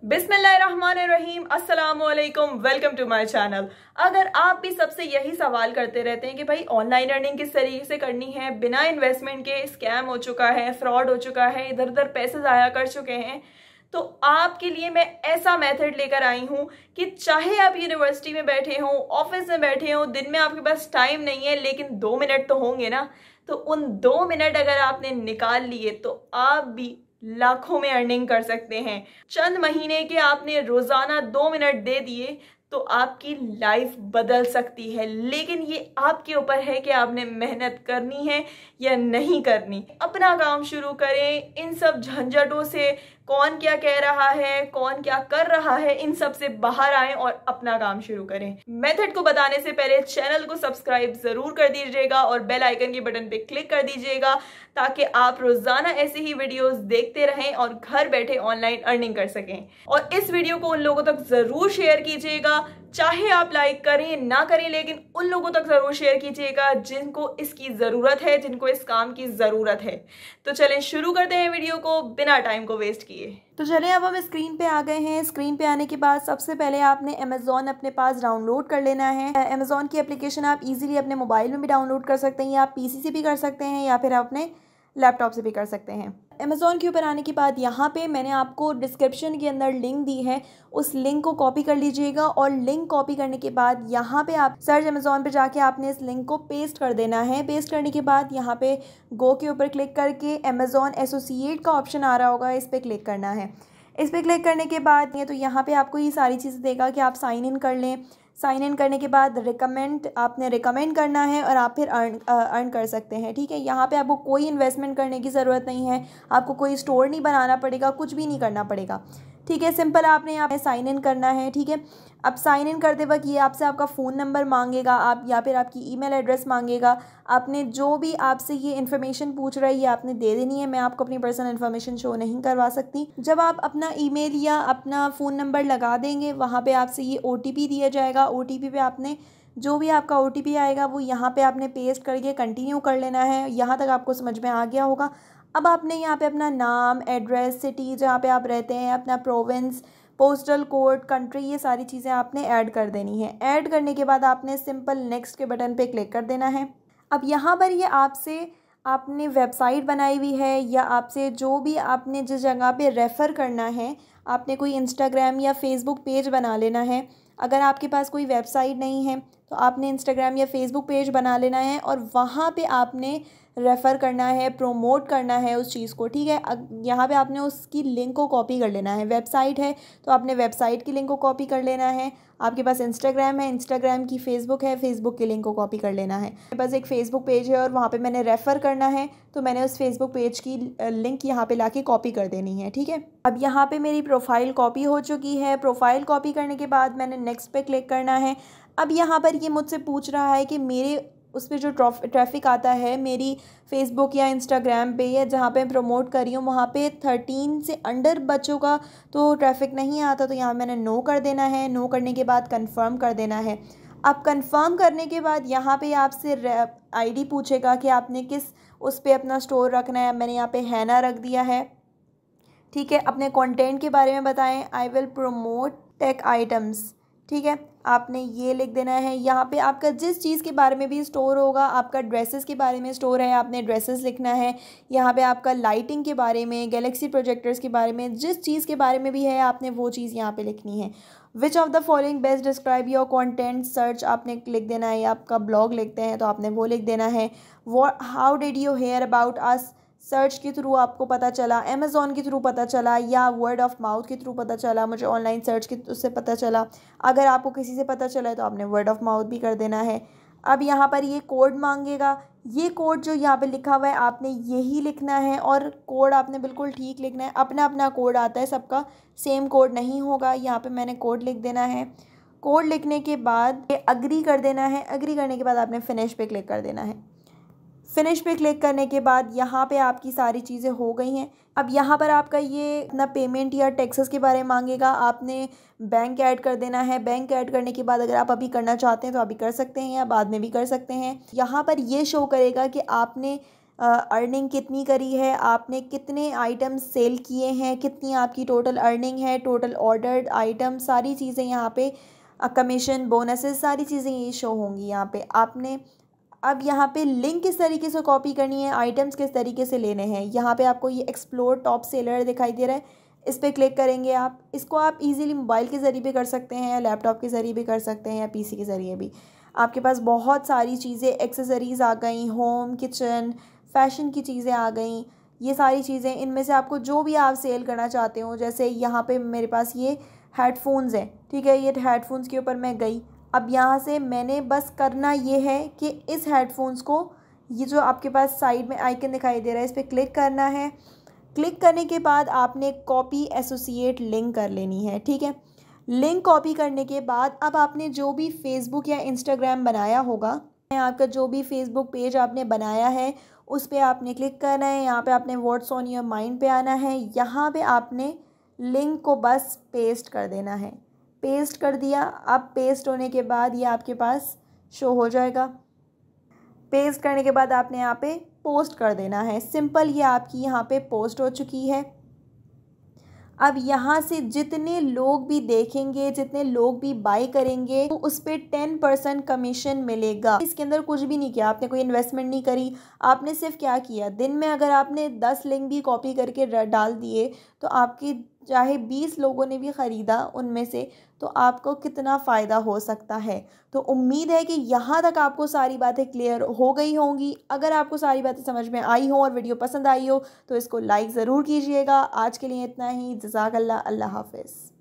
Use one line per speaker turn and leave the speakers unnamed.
बिस्मिल्लाहिर्रहमानिर्रहीम, अस्सलामुअलैकुम, welcome to my channel. अगर आप भी सबसे यही सवाल करते रहते हैं कि भाई ऑनलाइन अर्निंग किस तरीके से करनी है, बिना इन्वेस्टमेंट के स्कैम हो चुका है, फ्रॉड हो चुका है, इधर उधर पैसे ज़ाया कर चुके हैं, तो आपके लिए मैं ऐसा मेथड लेकर आई हूँ कि चाहे आप यूनिवर्सिटी में बैठे हों, ऑफिस में बैठे हों, दिन में आपके पास टाइम नहीं है लेकिन 2 मिनट तो होंगे ना, तो उन 2 मिनट अगर आपने निकाल लिए तो आप भी लाखों में अर्निंग कर सकते हैं। चंद महीने के आपने रोजाना 2 मिनट दे दिए तो आपकी लाइफ बदल सकती है, लेकिन ये आपके ऊपर है कि आपने मेहनत करनी है या नहीं करनी। अपना काम शुरू करें, इन सब झंझटों से, कौन क्या कह रहा है, कौन क्या कर रहा है, इन सब से बाहर आएं और अपना काम शुरू करें। मेथड को बताने से पहले चैनल को सब्सक्राइब जरूर कर दीजिएगा और बेल आइकन के बटन पे क्लिक कर दीजिएगा ताकि आप रोजाना ऐसी ही वीडियोस देखते रहें और घर बैठे ऑनलाइन अर्निंग कर सकें। और इस वीडियो को उन लोगों तक जरूर शेयर कीजिएगा, चाहे आप लाइक करें ना करें, लेकिन उन लोगों तक जरूर शेयर कीजिएगा जिनको इसकी जरूरत है, जिनको इस काम की जरूरत है। तो चलें शुरू करते हैं वीडियो को बिना टाइम को वेस्ट किए।
तो चलें अब हम स्क्रीन पे आ गए हैं। स्क्रीन पे आने के बाद सबसे पहले आपने अमेज़ॉन अपने पास डाउनलोड कर लेना है। अमेज़ॉन की एप्लीकेशन आप इजीली अपने मोबाइल में भी डाउनलोड कर सकते हैं, या आप पीसी से भी कर सकते हैं, या फिर अपने लैपटॉप से भी कर सकते हैं। अमेज़ॉन के ऊपर आने के बाद यहाँ पे मैंने आपको डिस्क्रिप्शन के अंदर लिंक दी है, उस लिंक को कॉपी कर लीजिएगा। और लिंक कॉपी करने के बाद यहाँ पे आप सर्च अमेज़ॉन पे जाके आपने इस लिंक को पेस्ट कर देना है। पेस्ट करने के बाद यहाँ पे गो के ऊपर क्लिक करके अमेज़ॉन एसोसिएट का ऑप्शन आ रहा होगा, इस पर क्लिक करना है। इस पर क्लिक करने के बाद ये तो यहाँ पे आपको ये सारी चीज़ें देगा कि आप साइन इन कर लें। साइन इन करने के बाद आपने रिकमेंड करना है और आप फिर अर्न कर सकते हैं। ठीक है, यहाँ पे आपको कोई इन्वेस्टमेंट करने की ज़रूरत नहीं है, आपको कोई स्टोर नहीं बनाना पड़ेगा, कुछ भी नहीं करना पड़ेगा। ठीक है, सिंपल आपने यहाँ पे साइन इन करना है। ठीक है, अब साइन इन करते वक्त ये आपसे आपका फ़ोन नंबर मांगेगा, आप या फिर आपकी ईमेल एड्रेस मांगेगा। आपने जो भी आपसे ये इन्फॉर्मेशन पूछ रहा है ये आपने दे देनी है। मैं आपको अपनी पर्सनल इन्फॉर्मेशन शो नहीं करवा सकती। जब आप अपना ईमेल या अपना फ़ोन नंबर लगा देंगे, वहाँ पे आपसे ये OTP दिया जाएगा। OTP पे आपने जो भी आपका OTP आएगा वो यहाँ पे आपने पेस्ट करके कंटिन्यू कर लेना है। यहाँ तक आपको समझ में आ गया होगा। अब आपने यहाँ पे अपना नाम, एड्रेस, सिटी जहाँ पे आप रहते हैं, अपना प्रोविंस, पोस्टल कोड, कंट्री, ये सारी चीज़ें आपने ऐड कर देनी है। ऐड करने के बाद आपने सिंपल नेक्स्ट के बटन पे क्लिक कर देना है। अब यहाँ पर ये आपसे आपने वेबसाइट बनाई हुई है या आपसे जो भी आपने जिस जगह पे रेफ़र करना है, आपने कोई इंस्टाग्राम या फेसबुक पेज बना लेना है। अगर आपके पास कोई वेबसाइट नहीं है तो आपने इंस्टाग्राम या फेसबुक पेज बना लेना है और वहाँ पे आपने रेफ़र करना है, प्रमोट करना है उस चीज़ को। ठीक है, यहाँ पे आपने उसकी लिंक को कॉपी कर लेना है। वेबसाइट है तो आपने वेबसाइट की लिंक को कॉपी कर लेना है। आपके पास इंस्टाग्राम है, इंस्टाग्राम की फेसबुक है, फेसबुक की लिंक को कॉपी कर लेना है। मेरे पास एक फ़ेसबुक पेज है और वहाँ पे मैंने रेफ़र करना है, तो मैंने उस फेसबुक पेज की लिंक यहाँ पे लाके कॉपी कर देनी है। ठीक है, अब यहाँ पे मेरी प्रोफाइल कॉपी हो चुकी है। प्रोफाइल कॉपी करने के बाद मैंने नेक्स्ट पे क्लिक करना है। अब यहाँ पर ये मुझसे पूछ रहा है कि मेरे उस पर जो ट्रैफिक आता है मेरी फेसबुक या इंस्टाग्राम पे या जहाँ पे मैं प्रमोट कर रही हूँ वहाँ पे 13 से अंडर बच्चों का तो ट्रैफिक नहीं आता, तो यहाँ मैंने नो कर देना है। नो करने के बाद कंफर्म कर देना है। अब कंफर्म करने के बाद यहाँ पे आपसे ID पूछेगा कि आपने किस उस पर अपना स्टोर रखना है। मैंने यहाँ पे हैना रख दिया है। ठीक है, अपने कंटेंट के बारे में बताएं। I will promote tech items. ठीक है, आपने ये लिख देना है। यहाँ पे आपका जिस चीज़ के बारे में भी स्टोर होगा, आपका ड्रेसेस के बारे में स्टोर है, आपने ड्रेसेस लिखना है। यहाँ पे आपका लाइटिंग के बारे में, गैलेक्सी प्रोजेक्टर्स के बारे में, जिस चीज़ के बारे में भी है आपने वो चीज़ यहाँ पे लिखनी है। Which of the following best describe your content search आपने लिख देना है, या आपका ब्लॉग लिखते हैं तो आपने वो लिख देना है। How did you hear about us, search के थ्रू आपको पता चला, अमेज़ॉन के थ्रू पता चला, या वर्ड ऑफ माउथ के थ्रू पता चला, मुझे ऑनलाइन सर्च के उससे पता चला। अगर आपको किसी से पता चला है तो आपने वर्ड ऑफ माउथ भी कर देना है। अब यहाँ पर ये कोड मांगेगा। ये कोड जो यहाँ पे लिखा हुआ है आपने यही लिखना है, और कोड आपने बिल्कुल ठीक लिखना है। अपना अपना कोड आता है, सबका सेम कोड नहीं होगा। यहाँ पे मैंने कोड लिख देना है। कोड लिखने के बाद एग्री कर देना है। एग्री करने के बाद आपने फिनिश पे क्लिक कर देना है। फिनिश पे क्लिक करने के बाद यहाँ पे आपकी सारी चीज़ें हो गई हैं। अब यहाँ पर आपका ये अपना पेमेंट या टैक्सेस के बारे में मांगेगा। आपने बैंक ऐड कर देना है। बैंक ऐड करने के बाद अगर आप अभी करना चाहते हैं तो अभी कर सकते हैं या बाद में भी कर सकते हैं। यहाँ पर ये शो करेगा कि आपने अर्निंग कितनी करी है, आपने कितने आइटम सेल किए हैं, कितनी आपकी टोटल अर्निंग है, टोटल ऑर्डर्ड आइटम, सारी चीज़ें यहाँ पे कमीशन, बोनसेस, सारी चीज़ें ये शो होंगी यहाँ पे। आपने अब यहाँ पे लिंक किस तरीके से कॉपी करनी है, आइटम्स किस तरीके से लेने हैं, यहाँ पे आपको ये एक्सप्लोर टॉप सेलर दिखाई दे रहा है, इस पर क्लिक करेंगे आप। इसको आप इजीली मोबाइल के ज़रिए भी कर सकते हैं, या लैपटॉप के ज़रिए भी कर सकते हैं, या पीसी के ज़रिए भी। आपके पास बहुत सारी चीज़ें, एक्सेसरीज़ आ गई, होम, किचन, फैशन की चीज़ें आ गई, ये सारी चीज़ें। इनमें से आपको जो भी आप सेल करना चाहते हो, जैसे यहाँ पे मेरे पास ये हेडफोन्स हैं, ठीक है, ये हेडफोन्स के ऊपर मैं गई। अब यहाँ से मैंने बस करना ये है कि इस हेडफोन्स को, ये जो आपके पास साइड में आइकन दिखाई दे रहा है, इस पर क्लिक करना है। क्लिक करने के बाद आपने कॉपी एसोसिएट लिंक कर लेनी है, ठीक है। लिंक कॉपी करने के बाद अब आपने जो भी फेसबुक या इंस्टाग्राम बनाया होगा, आपका जो भी फेसबुक पेज आपने बनाया है उस पर आपने क्लिक करना है। यहाँ पे आपने व्हाट्स ऑन योर माइंड पे आना है। यहाँ पे आपने लिंक को बस पेस्ट कर देना है। पेस्ट कर दिया। अब पेस्ट होने के बाद ये आपके पास शो हो जाएगा। पेस्ट करने के बाद आपने यहाँ पे पोस्ट कर देना है। सिंपल, ये आपकी यहाँ पे पोस्ट हो चुकी है। अब यहाँ से जितने लोग भी देखेंगे, जितने लोग भी बाय करेंगे, तो उस पर 10% कमीशन मिलेगा। इसके अंदर कुछ भी नहीं किया आपने, कोई इन्वेस्टमेंट नहीं करी आपने। सिर्फ क्या किया, दिन में अगर आपने 10 लिंक भी कॉपी करके डाल दिए तो आपके चाहे 20 लोगों ने भी ख़रीदा उनमें से, तो आपको कितना फ़ायदा हो सकता है। तो उम्मीद है कि यहाँ तक आपको सारी बातें क्लियर हो गई होंगी। अगर आपको सारी बातें समझ में आई हो और वीडियो पसंद आई हो तो इसको लाइक ज़रूर कीजिएगा। आज के लिए इतना ही। जज़ाकल्लाह। अल्लाह हाफ़िज़।